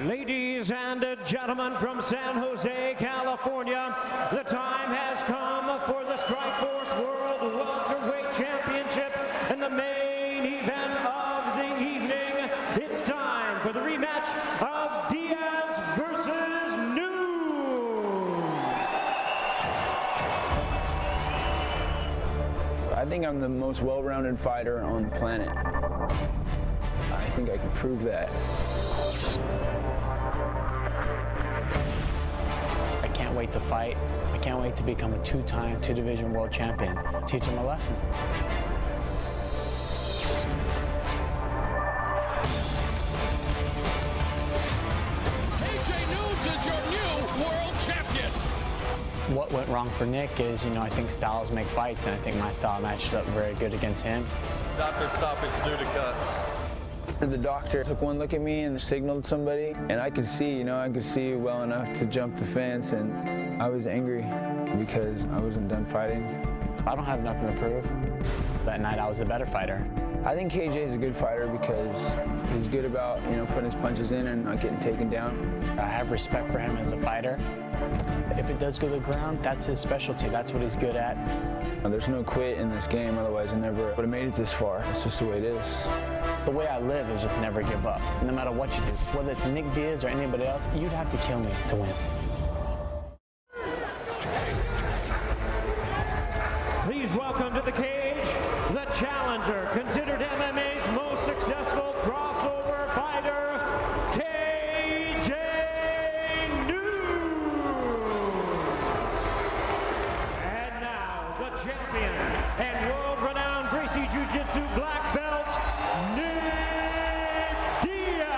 Ladies and gentlemen from San Jose, California, the time has come for the Strikeforce World Welterweight Championship and the main event of the evening. It's time for the rematch of Diaz versus Noon. I think I'm the most well-rounded fighter on the planet. I think I can prove that. I can't wait to fight. I can't wait to become a two-time, two-division world champion. Teach him a lesson. AJ Nunes is your new world champion. What went wrong for Nick is, I think styles make fights, and I think my style matched up very good against him. Doctor stoppage due to cuts. The doctor took one look at me and signaled somebody, and I could see, I could see well enough to jump the fence, and I was angry because I wasn't done fighting. I don't have nothing to prove. That night I was the better fighter. I think KJ is a good fighter because he's good about, putting his punches in and not getting taken down. I have respect for him as a fighter. If it does go to the ground, that's his specialty. That's what he's good at. There's no quit in this game, otherwise I never would have made it this far. It's just the way it is. The way I live is just never give up, no matter what you do. Whether it's Nick Diaz or anybody else, you'd have to kill me to win. Please welcome to the cage, the challenger, considered MMA's most successful crossover fighter, KJ Noon. And now, the champion and world-renowned Gracie Jiu-Jitsu black belt, Nick Diaz.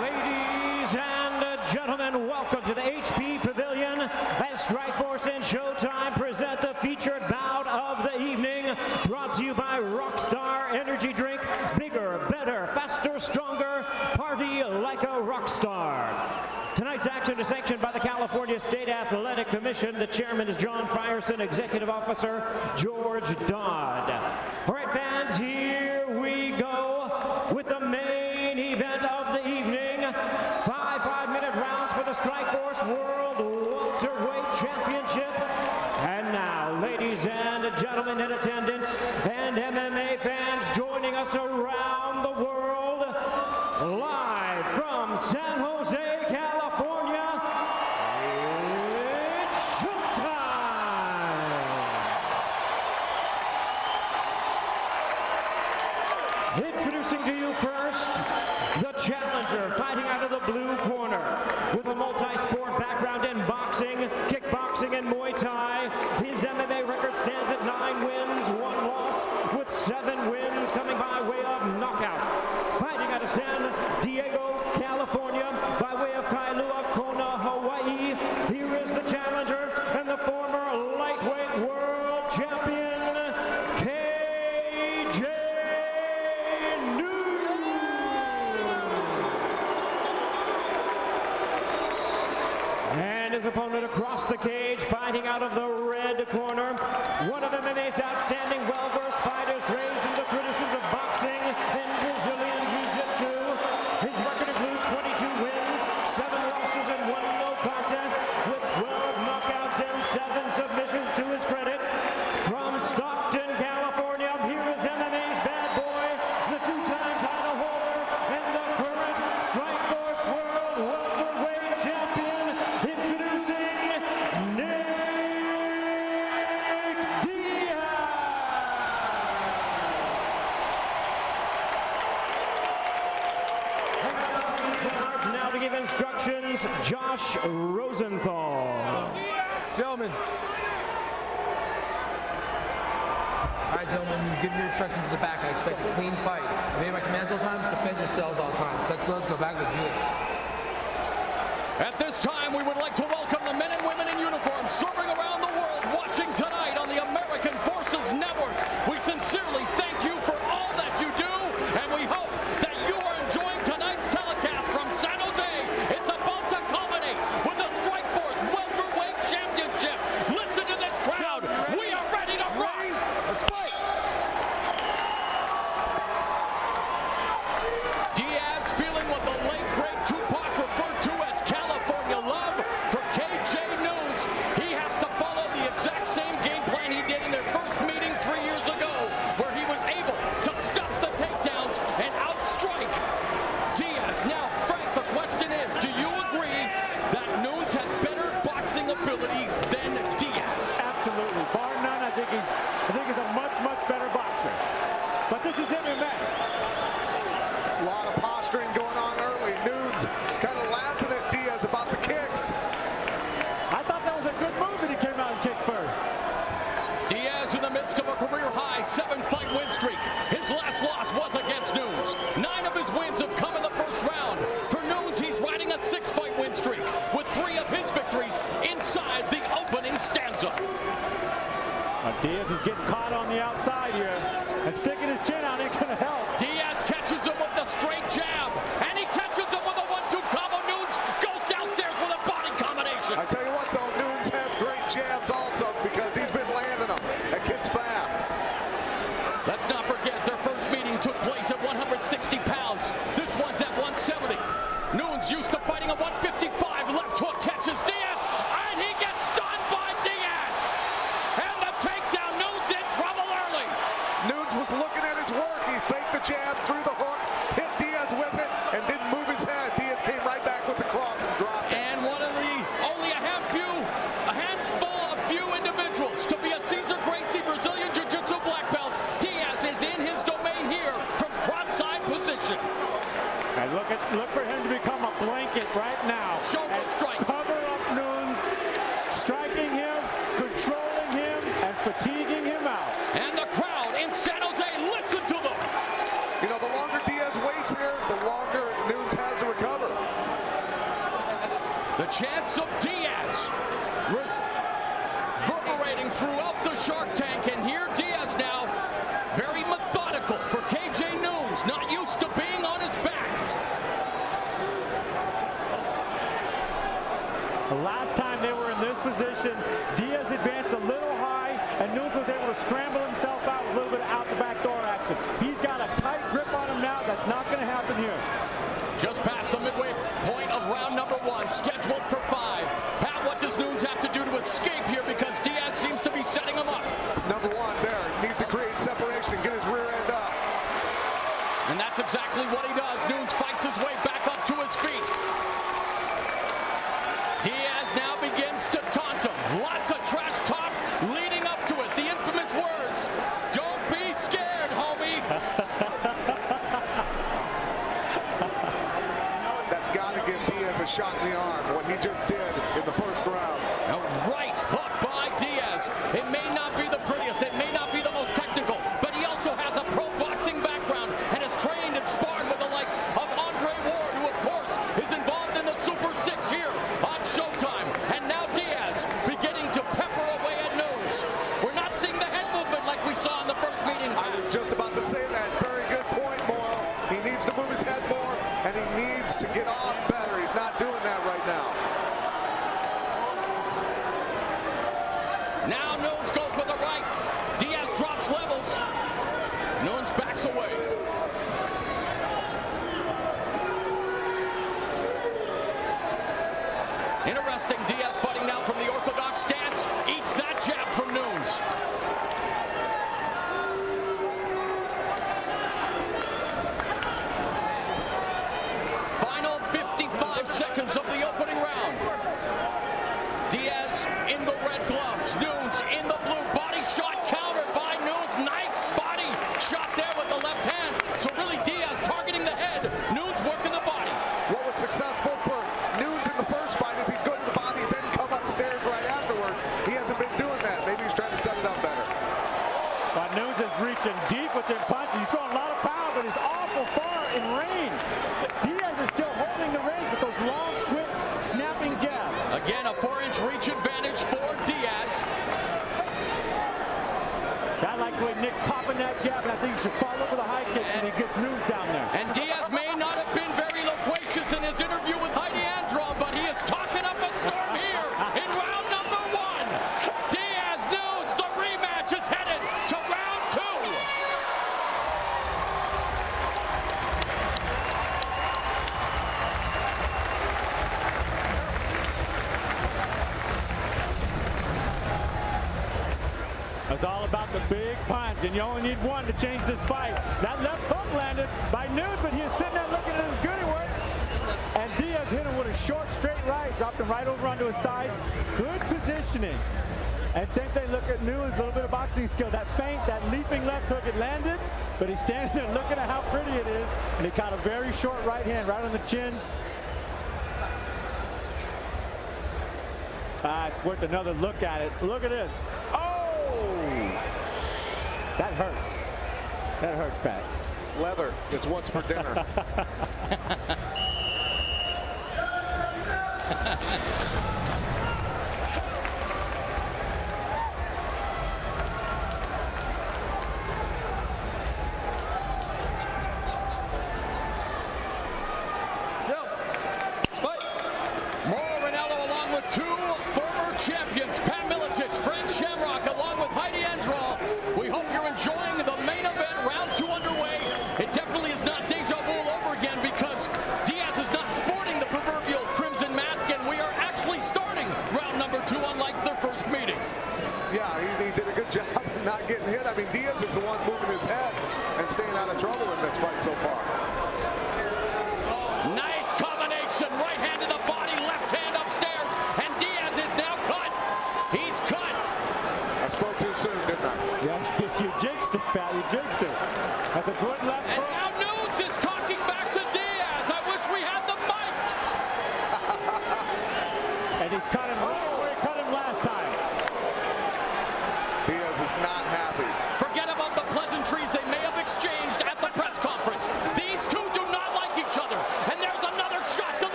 Ladies and gentlemen, welcome to the HP Pavilion as Strikeforce and Showtime present the featured bout of the evening, brought to you by Rockstar Energy Drink. Bigger, better, faster, stronger. Party like a rock star. Tonight's action is sanctioned by the California State Athletic Commission. The chairman is John Frierson, executive officer George Dodd. All right, fans, here we go with the main event of the evening. 5-minute rounds for the Strikeforce World Welterweight Championship. And now, ladies and gentlemen in attendance and MMA fans joining us around the world, live from San Jose, California, it's showtime! Introducing to you first, the challenger, fighting out of the blue corner with a multi-sport background in boxing, kickboxing, and Muay Thai. His MMA record stands at 9 wins, 1 loss, with 7 wins coming by way of knockout. Fighting out of San Diego, California, by way of Kailua Kona, Hawaii. Here is the challenger and the former lightweight world champion, KJ Noon. And his opponent across the cage, fighting out of the red corner, one of MMA's outstanding well-versed fighters, raised in the traditions of boxing and Brazilian Jiu-Jitsu. His record includes 22 wins, 7 losses, and 1 no contest, with 12 knockouts and 7 submissions to his credit. From Stockton, California, here is MMA's bad boy, the 2-time title holder, and the current Strikeforce World Welterweight Champion, introducing Nick Diaz. Now to give instructions, Josh Rosenthal. Gentlemen. All right, gentlemen, you give me your instructions to the back. I expect a clean fight. Obey my commands all the time, defend yourselves all the time. Touch gloves, go back, let's do this. At this time, we would like to welcome the men and women in uniform serving around the world watching tonight on the American Forces Network. We sincerely thank you for all that you do, and we hope that you are enjoying tonight's telecast from San Jose. It's about to culminate with the Strikeforce Welterweight Championship. Look for him to become a blanket right now. Shoulder strikes. Cover up Nunes, striking him, controlling him, and fatiguing him out. And the crowd in San Jose, listen to them. You know, the longer Diaz waits here, the longer Nunes has to recover. The chants of Diaz reverberating throughout the Shark Tank, and here Diaz now, very methodical for KJ Nunes, not used to being on his back. The last time they were in this position, Diaz advanced a little high, and Nunes was able to scramble himself out with a little bit of out the back door action. He's got a tight grip on him now. That's not going to happen here. Just past the midway point of round number 1, scheduled for 5. Pat, what does Nunes have to do to escape here, because Diaz seems to be setting him up? Number 1 there, needs to create separation and get his rear end up. And that's exactly what he does. Nunes fights his way back up to his feet. Diaz now begins to taunt him. Lots of trash talk leading up to it. The infamous words, "Don't be scared, homie." That's got to give Diaz a shot in the arm, what he just did in the first round. A right hook by Diaz. It may not be the prettiest, it may not be the most technical, but he also has a pro boxing background and has trained and sparred with the likes of Andre Ward, who of course is involved in the Super 6 here on Showtime. And now Diaz beginning to pepper away at Nunes. We're not seeing the head movement like we saw in the first meeting. I was just about to say that. Very good point, Morrow. He needs to move his head more, and he needs to get off better. He's not doing that right now. Now Nunes goes with a right. Diaz drops levels. Nunes backs away. Interesting, Diaz fighting now from the orthodox stance. Eats that jab from Nunes. Final 55 seconds of the opening round. Diaz in the red gloves, Nunes in the blue. Body shot countered by Nunes. Nice body shot there with the left hand. So really Diaz targeting the head, Nunes working the body. What was successful for Nunes in the first fight is he'd go to the body, then come upstairs right afterward. He hasn't been doing that. Maybe he's trying to set it up better. But Nunes is reaching deep with their punches. He's throwing a lot of power, but he's awful far in range. Diaz is still holding the range with those long, quick, snapping jabs. Again, a 4-inch reach advantage for Diaz. So I like the way Nick's popping that jab, and I think he should follow up with a high kick when he gets Nunes down there. And Diaz may not have been very loquacious in his interview with Heidi Andron, but he is talking up a storm here in round number 1. Diaz Nunes, the rematch is headed to round 2. It's all about the big punch, and you only need one to change this fight. That left hook landed by Nunes, but he is sitting there looking at his goodie work. And Diaz hit him with a short, straight right, dropped him right over onto his side. Good positioning. And same thing, look at Nunes, a little bit of boxing skill. That feint, that leaping left hook, it landed, but he's standing there looking at how pretty it is, and he caught a very short right hand right on the chin. It's worth another look at it. Look at this. Oh! That hurts. That hurts, Pat. Leather, it's what's for dinner. Two former champions, Pat Miletich, Frank Shamrock, along with Heidi Andron. We hope you're enjoying the main event, round 2 underway. It definitely is not deja vu all over again, because Diaz is not sporting the proverbial crimson mask, and we are actually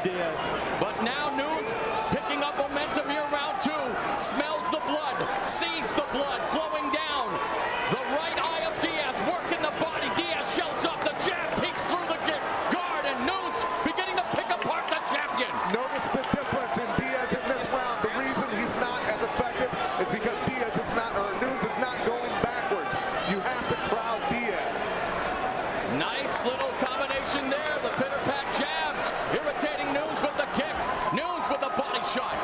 Diaz. But now Nunes picking up momentum here, round 2. Smells the blood, sees the blood flowing down. The right eye of Diaz working the body. Diaz shells up, the jab peeks through the guard, and Nunes beginning to pick apart the champion. Notice the difference in Diaz in this round. The reason he's not as effective is because Diaz is not, or Nunes is not going backwards. You have to crowd Diaz. Nice little combination there. The pitter-pat jabs, irritating Nunes with the kick. Nunes with a body shot.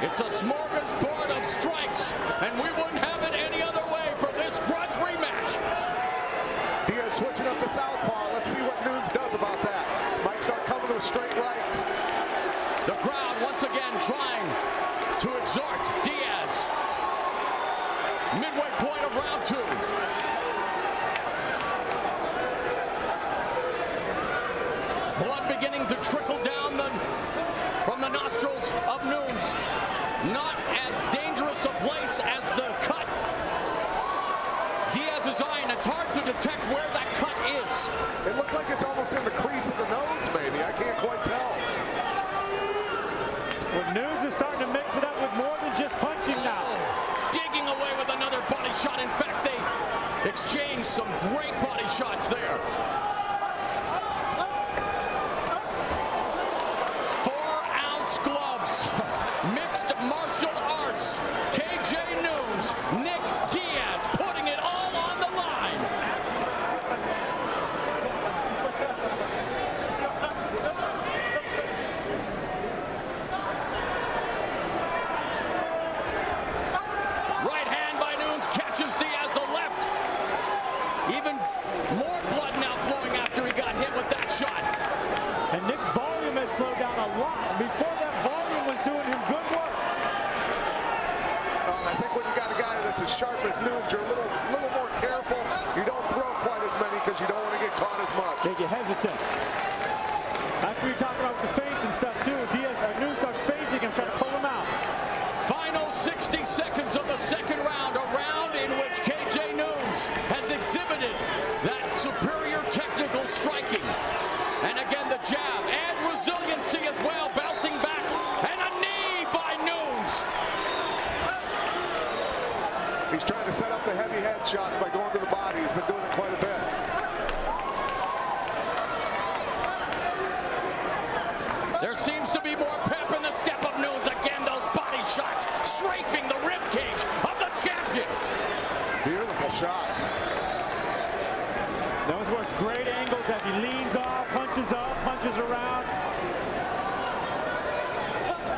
It's a smorgasbord of strikes, and we wouldn't have it any other way for this grudge rematch. Diaz switching up to southpaw. Let's see what Nunes does about that. Might start coming to straight rights. The crowd once again trying to exhort Diaz. Midway point of round 2. Blood beginning to trickle down from the nostrils of Nunes. Not as dangerous a place as the cut. Diaz's eye, and it's hard to detect where that cut is. It looks like it's almost in the crease of the nose, maybe. I can't quite tell. Well, Nunes is starting to mix it up with more than just punching now. Digging away with another body shot. In fact, they exchanged some great body shots there. 4-ounce gloves. Mixed martial arts. KJ Nunes, Nick Diaz putting it all on the line. Right hand by Nunes catches Diaz, the left. Even more blood now flowing after he got hit with that shot. And Nick's volume has slowed down a lot. Before that, volume was doing him good work. I think when you got a guy that's as sharp as Nunes, you're a little more careful. You don't throw quite as many because you don't want to get caught as much. They get hesitant. That's what you're talking about with the feints and stuff too. Nunes starts feinting and trying to pull him out. Final 60 seconds of the second round, a round in which KJ Nunes has exhibited that superior technical striking. And again, the jab and resiliency as well, bouncing back, and a knee by Nunes. He's trying to set up the heavy head shots by going to the body. He's been doing it quite a bit. There seems to be more pep in the step of Nunes. Again, those body shots strafing the rib cage of the champion. Beautiful shots. Those were great angles as he leans off, punches up, punches around.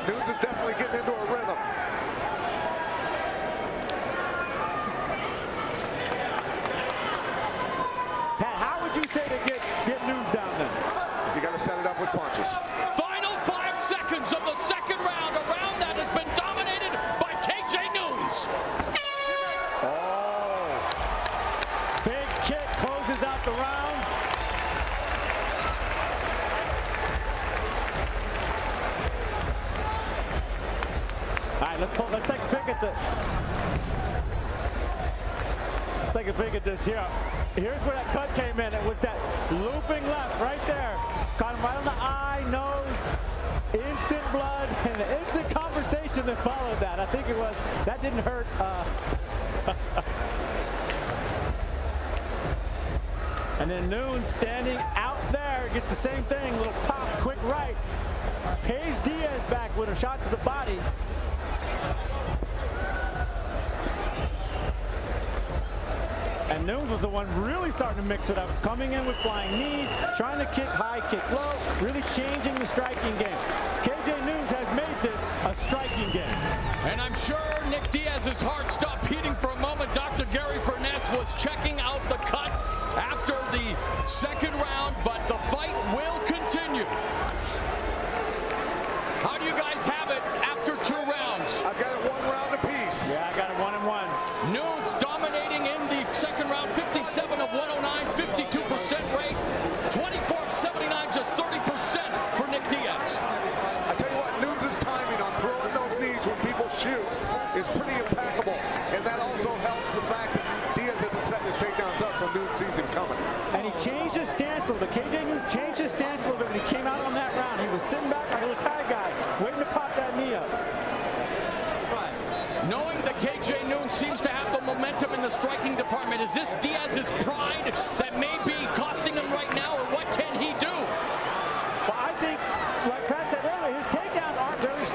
Nunes is definitely getting into a rhythm. Pat, how would you say to get Nunes down then? You got to set it up with punches. Final 5 seconds of the second round, a round that has been dominated by KJ Nunes. Oh. Big kick closes out the round. All right, let's take a peek at let's take a peek at this here. Here's where that cut came in. It was that looping left right there. Caught him right on the eye, nose, instant blood, and the instant conversation that followed that. I think it was, that didn't hurt. And then Nunes standing out there, gets the same thing, little pop, quick right. Pays Diaz back with a shot to the body. And Nunes was the one really starting to mix it up, coming in with flying knees, trying to kick high, kick low, really changing the striking game. KJ Nunes has made this a striking game. And I'm sure Nick Diaz's heart stopped beating for a moment. Dr. Gary Furness was checking out the cut after the second round, but the fight will continue. How do you guys have it after 2 rounds? I've got it 1 round apiece. Yeah, I got it 1-1. Nunes dominating in the second round, 57 of 109, 52% rate, 24 of 79, just 30% for Nick Diaz. I tell you what, Nunes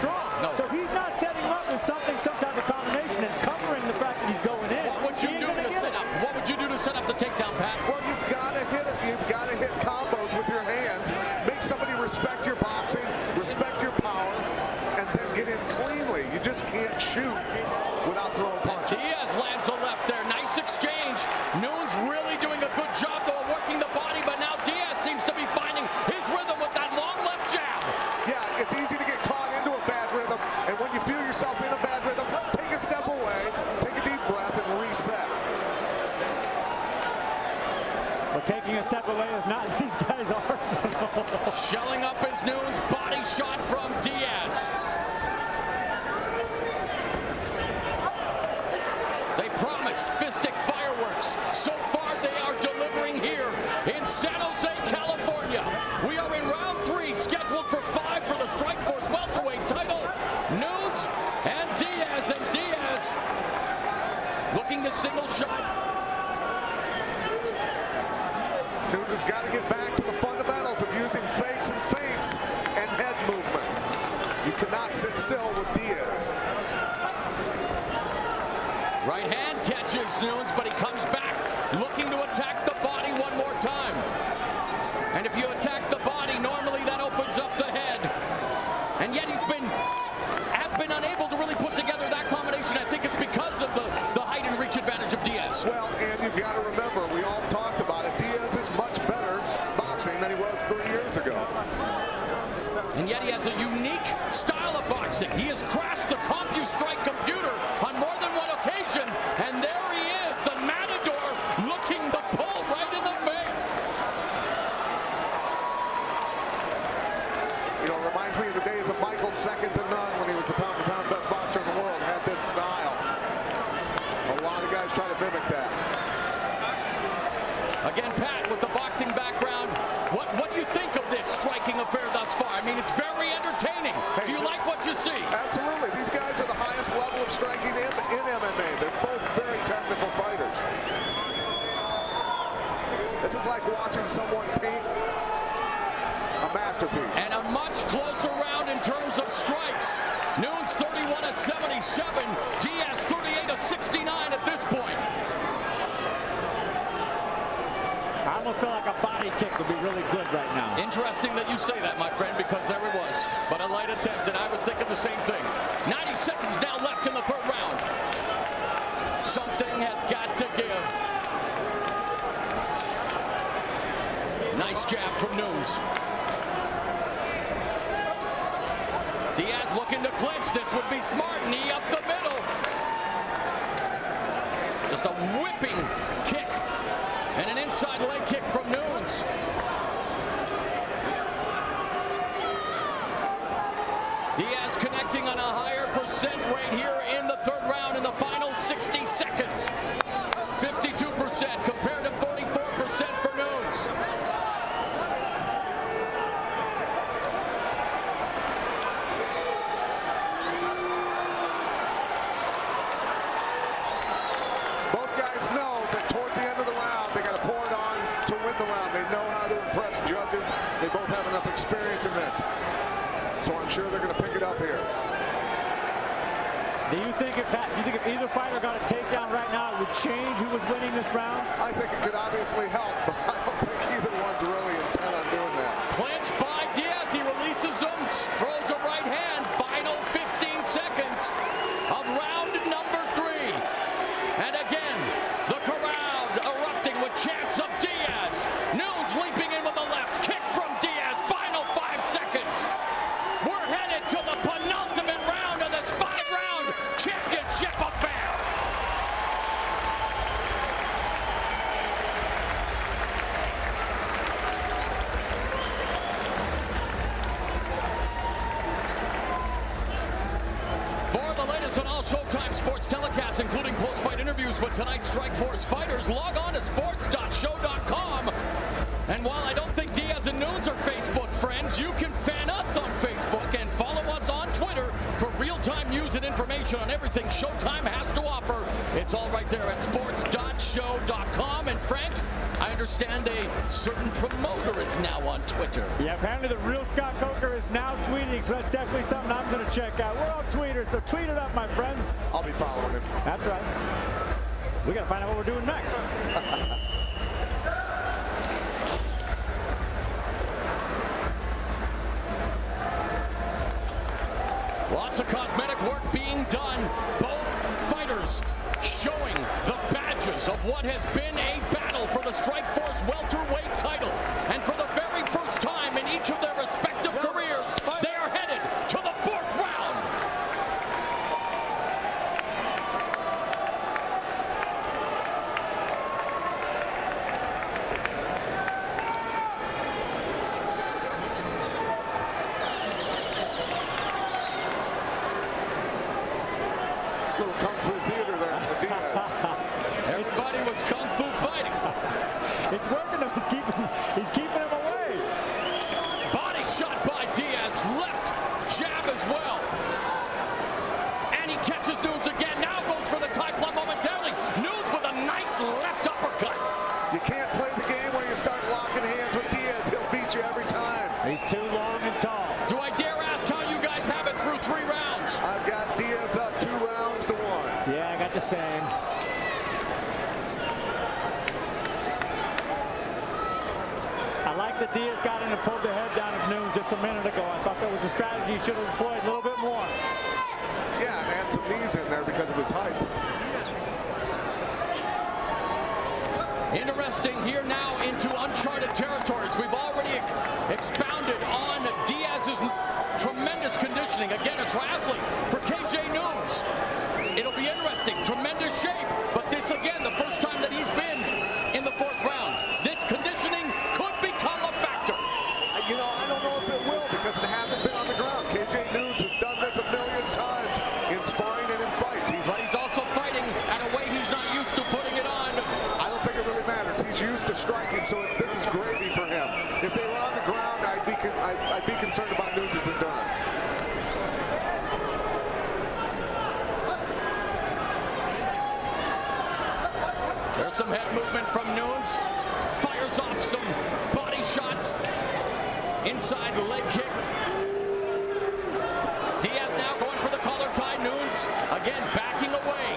strong. No. So he's not setting him up with some type of combination and covering the fact that he's going in. What would you do to set up? What would you do to set up the takedown, Pat? Well, you've got to hit it. You've got to hit combos with your hands. Make somebody respect your boxing, respect your power, and then get in cleanly. You just can't shoot without throwing punches. Diaz lands a left there. Nice exchange. Nunes really doing a good job, though, of working the body, but now Diaz seems to be finding his rhythm with that long left jab. Yeah, it's easy to get caught into a bad rhythm, and when you feel yourself in a bad rhythm, take a step away, take a deep breath, and reset. But taking a step away is not these guys' arsenal. Shelling up his Nunes, body shot from Diaz. They promised fistic fireworks. So far, they are delivering here in San Jose, California. We are in round 3, scheduled for 5 for the Strikeforce welterweight title. Nunes and Diaz looking to single shot. Nunes has got to get back to the fundamentals of using fakes and feints and head movement. You cannot sit still with Diaz. Right hand catches Nunes, but he comes back looking to attack the body one more time. And if you attack the body, normally that opens up the head. And yet has been unable to really put together that combination. I think it's because of the height and reach advantage of Diaz. Well, and you've got to remember, we all talked about it, Diaz is much better boxing than he was 3 years ago. And yet he has a unique style of boxing. He has crashed the CompuStrike computer on more than one occasion. And there he is, the Matador, looking the bull right in the face. You know, it reminds me of the days of Michael second to none when he was the pound-for-pound best boxer in the world, had this style. A lot of guys try to mimic that. Again, Pat, with the boxing background, what do you think of this striking affair thus far? I mean, it's very entertaining. Do you like what you see? Absolutely. These guys are the highest level of striking in MMA. They're both very technical fighters. This is like watching someone paint a masterpiece. And a much closer round in terms of strikes. Nunes 31-77, Diaz 38-69 at this point. I almost feel like a body kick would be really good right now. Interesting that you say that, my friend, because there it was. But a light attempt, and I was thinking the same thing. 90 seconds now left in the 3rd round. Something has got to give. Nice jab from Nunes. Diaz looking to clinch. This would be smart. Knee up the middle. Just a whipping kick. And an inside leg kick from Nunes. Diaz connecting on a higher percent rate here in the 3rd round in the final 60 seconds. 52% compared to 44% for Nunes. Both guys know that toward the end of the round, they got to pour it on to win the round. They know how to impress judges. They both have enough experience in this. So I'm sure they're going to pick it up here. Do you think if either fighter got a takedown right now, it would change who was winning this round? I think it could obviously help, but I don't think either one's really intent on doing that. Clinch by Diaz. He releases him, throws a right hand. Final 15 seconds of round number 3. And again, the crowd erupting with chants of Diaz. Nunes leaping in with the left. Kick from Diaz. Final 5 seconds. We're headed to the penultimate round of this 5-round championship affair. For the latest on all Showtime sports telecasts, including post-fight interviews with tonight's Strikeforce fighters, log on to sports.show.com. And while I don't think Diaz and Nunes are Facebook friends, you can fan us on Facebook and follow us on Twitter for real-time news and information on everything Showtime has to offer. It's all right there at sports.show.com. And Frank, I understand a certain promoter is now on Twitter. Yeah, apparently the real Scott Coker is now tweeting, so that's definitely something I'm going to check out. We're on Twitter, so tweet it up, my friends. I'll be following him. That's right. We got to find out what we're doing next. Lots of cosmetic work being done. Both fighters showing the badges of what has been a battle for the Strikeforce welterweight title. And for the very first time in each of their respective careers, they are headed to the 4th round. Little kung fu theater there for Diaz. Everybody was kung fu fighting. It's working him. He's keeping him away. Body shot by Diaz. Left jab as well. And he catches Nunes again. Now goes for the tie plum momentarily. Nunes with a nice left uppercut. You can't play the game where you start locking hands with Diaz. He'll beat you every time. He's too long and tall. Do I dare ask how you guys have it through 3 rounds? I've got Diaz up 2 rounds to 1. Yeah, I got the same. I like that Diaz got in and pulled the head down of Nunes just a minute ago. I thought that was a strategy he should have employed a little bit more. Yeah, and had some knees in there because of his height. Interesting here now into uncharted territories. We've already expounded on Diaz's tremendous conditioning. Again, a triathlete for KJ Nunes. It'll be interesting. Tremendous shape. But this, again, the first time that he's been in the 4th round. This conditioning could become a factor. You know, I don't know if it will because it hasn't been on the ground. KJ Nunes has done this a million times in sparring and in fights. But he's also fighting at a weight he's not used to putting it on. I don't think it really matters. He's used to striking, so this is gravy for him. If they were on the ground, I'd be concerned about Nunes' endurance. There's some head movement from Nunes. Fires off some body shots. Inside the leg kick. Diaz now going for the collar tie. Nunes again backing away.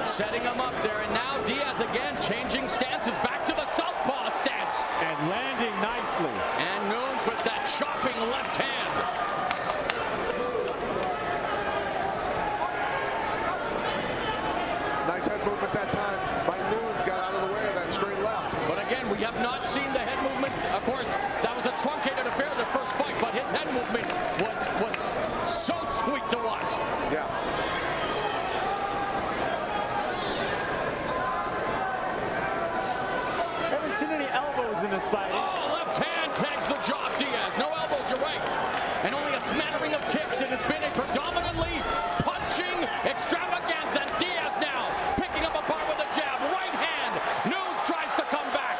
Setting him up there, and now Diaz again changing stances back to the southpaw stance. And landing nicely. And Nunes with that chopping left hand. Nice head movement that time by Nunes. Got out of the way of that straight left. But again, we have not seen the head movement. Of course, that was a truncated affair the first fight, but his head movement was so sweet to watch. Yeah. Haven't seen any elbows in this fight. Oh, left hand tags the jaw of Diaz. No elbows, you're right. And only a smattering of kicks. It has been a predominantly punching extravaganza. And Diaz now picking up a bar with a jab. Right hand. Nunes tries to come back.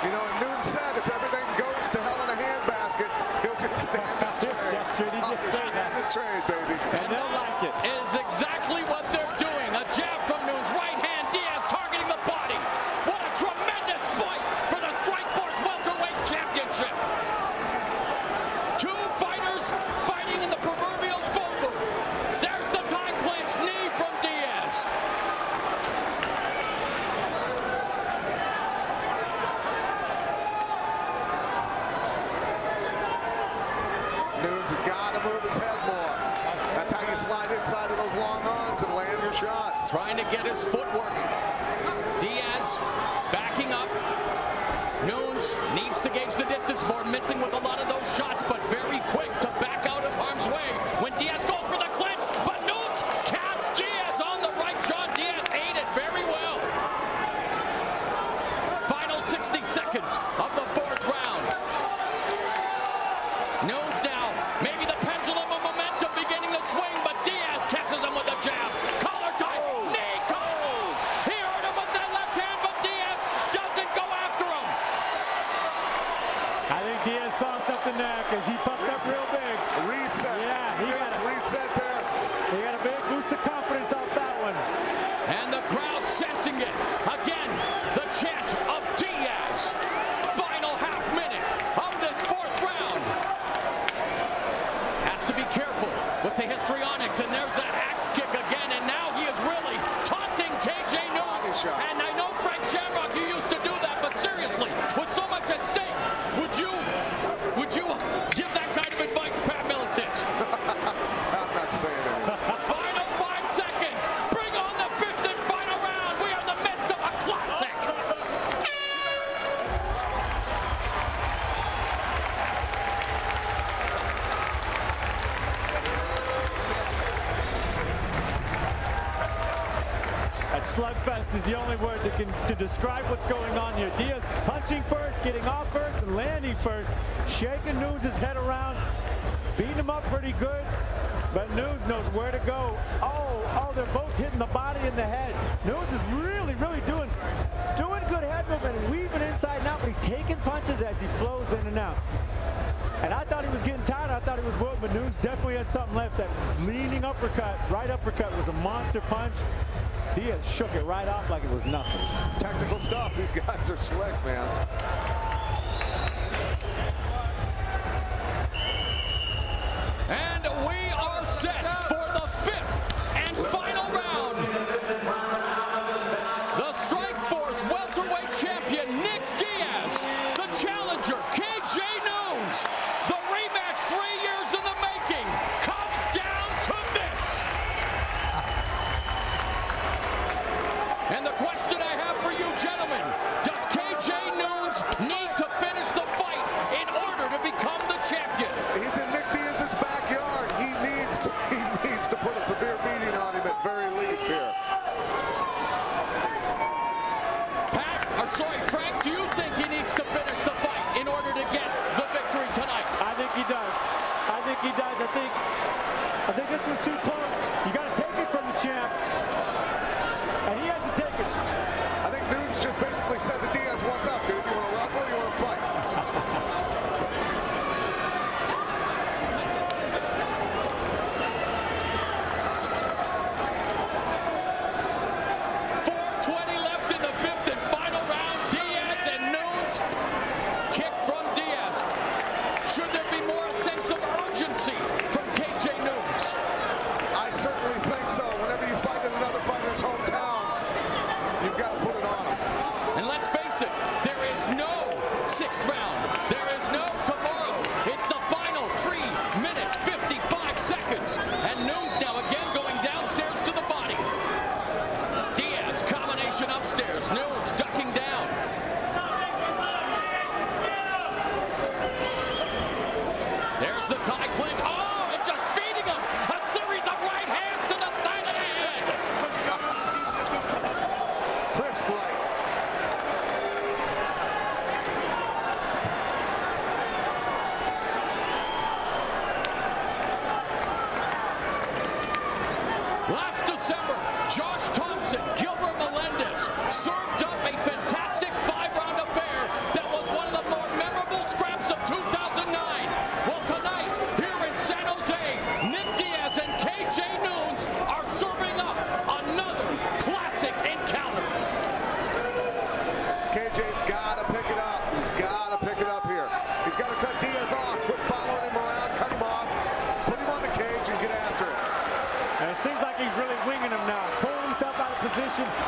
You know, and Nunes said if everything goes to hell in a handbasket, he'll just stand and trade. That's right, he did say that. Stand and trade, baby. And they'll like it. Is exactly what they're doing. A jab from Nunes. Right hand. Diaz targeting the body. What a tremendous fight for the Strikeforce welterweight championship. 2 fighters fighting in the proverbial phone booth. There's the tie clinch. Knee from Diaz. Nunes has got to move his head more. That's how you slide inside of those long arms and land your shots. Trying to get his footwork. Diaz backing up. Nunes needs to gauge the distance more, missing with a lot of those shots, but very quick to back out of harm's way. When Diaz goes for the clinch, but Nunes capped Diaz on the right jaw. Diaz ate it very well. Final 60 seconds of the 4th round. Nunes now, maybe the pendulum of momentum beginning to swing, but Diaz catches him with a jab. Collar tie, knee goes. He hurt him with that left hand, but Diaz doesn't go after him. Diaz saw something there because he puffed up real big. Reset. Yeah, he got a reset there. He got a big boost of confidence off that one. And the crowd sensing it. Again, the chant of Diaz. Final half minute of this fourth round. Has to be careful with the histrionics, and there's that axe kick again, and now he is really taunting KJ Noons. And I know Frank Shamrock, you used to do that, but seriously, with so much at stake, would you give that kind of advice, Pat Miletich? I'm not saying anything. Final 5 seconds. Bring on the fifth and final round. We are in the midst of a classic. That slugfest is the only word that can to describe what's going on here. Diaz punching first, getting off first, and landing first, shaking Nunes' head around, beating him up pretty good, but Nunes knows where to go. Oh, they're both hitting the body and the head. Nunes is really doing good head movement and weaving inside and out, but he's taking punches as he flows in and out. And I thought he was getting tired. I thought he was wood, but Nunes definitely had something left. That leaning uppercut, right uppercut, was a monster punch. Diaz shook it right off like it was nothing. Technical stuff. These guys are slick, man. And we are set for the fifth and final round. The Strikeforce welterweight champion Nick Diaz, the challenger KJ Noons. The rematch 3 years in the making comes down to this. And the question I have for you gentlemen, does KJ Noons need to finish the fight in order to become the champion? He's in Nick Diaz's backyard. He needs to put a severe beating on him at very least here. Frank, do you think he needs to finish the fight in order to get the victory tonight? I think he does. I think he does. I think this was too close. You got to take it from the champ. And he has to take it. I think Nunes just basically said to Diaz, what's up, dude? You want to wrestle or you want to fight?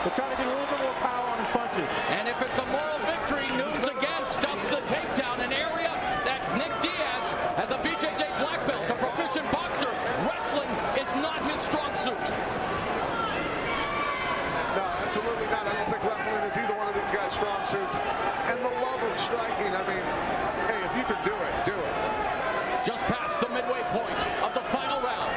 They're trying to get a little bit more power on his punches. And if it's a moral victory, Nunes again stuffs the takedown, an area that Nick Diaz, as a BJJ black belt, a proficient boxer, wrestling is not his strong suit. No, absolutely not. I don't think wrestling is either one of these guys' strong suits. And the love of striking, I mean, hey, if you can do it, do it. Just past the midway point of the final round.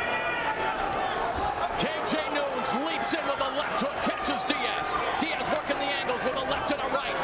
KJ Noons leaps in with a left hook, catches Diaz. Diaz working the angles with a left and a right.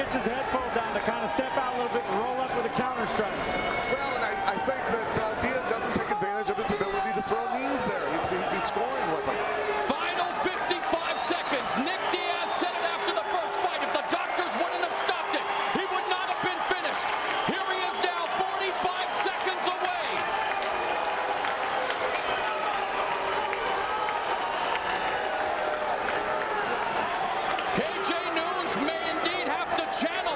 gets his head pulled down to kind of step out a little bit and roll up with a counter strike. Well, and I think that Diaz doesn't take advantage of his ability to throw knees there. He'd be scoring with them. Final 55 seconds. Nick Diaz said it after the first fight. If the doctors wouldn't have stopped it, he would not have been finished. Here he is now, 45 seconds away. KJ Noons may indeed have to channel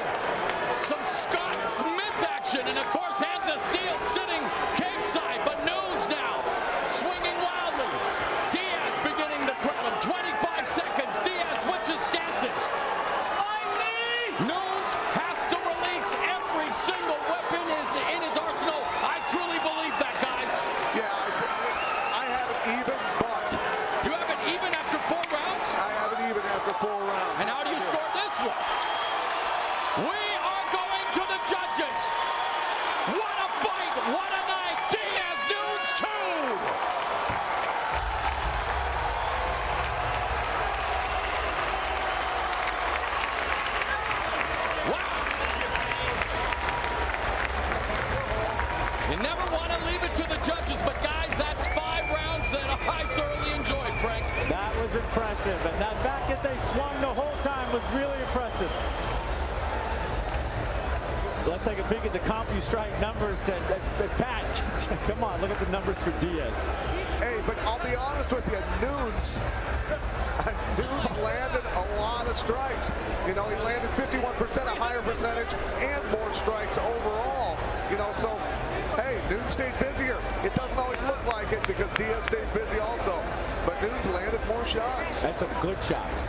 some Scott Smith action. And of course, hands of steel sitting cage side. But Noons now swinging wildly. Diaz beginning to crowd him. 25 seconds. Diaz switches stances. Noons has to release every single weapon in his arsenal. I truly believe that, guys. Yeah, I have it even, but Do you have it even after 4 rounds? I have it even after 4 rounds. And how do you score this one? We are going to the judges. What a fight! What a night! Diaz Noons 2! Wow! You never want to leave it to the judges, but guys, that's 5 rounds that I thoroughly enjoyed, Frank. That was impressive. And that fact that they swung the whole time was really impressive. Let's take a peek at the CompuStrike numbers. And Pat, come on, look at the numbers for Diaz. Hey, but I'll be honest with you, Noons landed a lot of strikes. You know, he landed 51%, a higher percentage, and more strikes overall. You know, so, hey, Noons stayed busier. It doesn't always look like it because Diaz stays busy also. But Noons landed more shots. That's some good shots.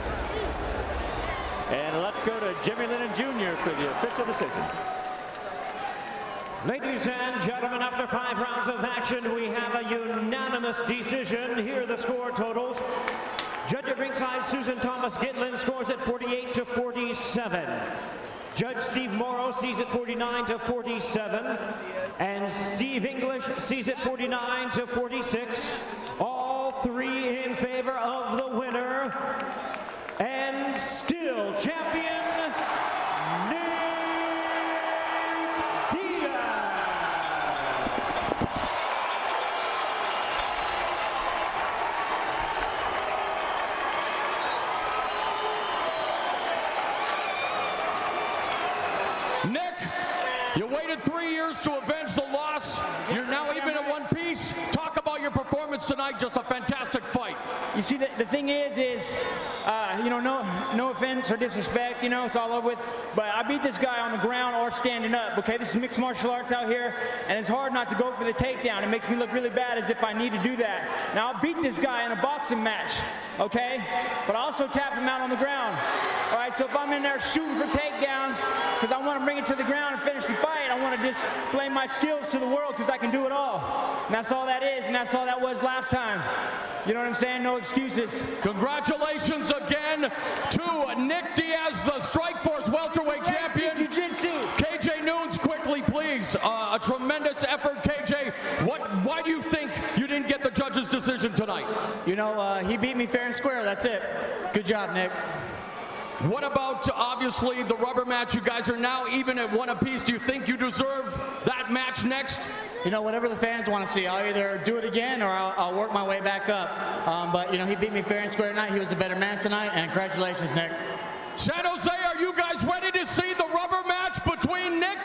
And let's go to Jimmy Lennon Jr. for the official decision. Ladies and gentlemen, after 5 rounds of action, we have a unanimous decision. Here are the score totals. Judge at ringside, Susan Thomas Gitlin, scores at 48-47. Judge Steve Morrow sees it 49-47. And Steve English sees it 49-46. All 3 in favor of the winner. And still champion, Nick Diaz. Nick, you waited 3 years to avenge the loss. You're now even in one piece. Talk about your performance tonight. Just a fantastic fight. You see, the thing is, you know, no offense or disrespect, you know, it's all over with, but I beat this guy on the ground or standing up, okay? This is mixed martial arts out here, and it's hard not to go for the takedown. It makes me look really bad as if I need to do that. Now, I beat this guy in a boxing match, okay? But I also tap him out on the ground. All right, so if I'm in there shooting for takedowns because I want to bring it to the ground and finish the fight, I want to display my skills to the world because I can do it all. And that's all that is, and that's all that was last time. You know what I'm saying? No excuses. Congratulations again to Nick Diaz, the Strikeforce welterweight champion. Jiu-jitsu. KJ Noons, quickly, please. A tremendous effort, KJ. Why do you think you didn't get the judge's decision tonight? You know, he beat me fair and square. That's it. Good job, Nick. What about, obviously, the rubber match? You guys are now even at 1 apiece. Do you think you deserve that match next? You know, whatever the fans want to see. I'll either do it again or I'll work my way back up. But, you know, he beat me fair and square tonight. He was a better man tonight. And congratulations, Nick. San Jose, are you guys ready to see the rubber match between Nick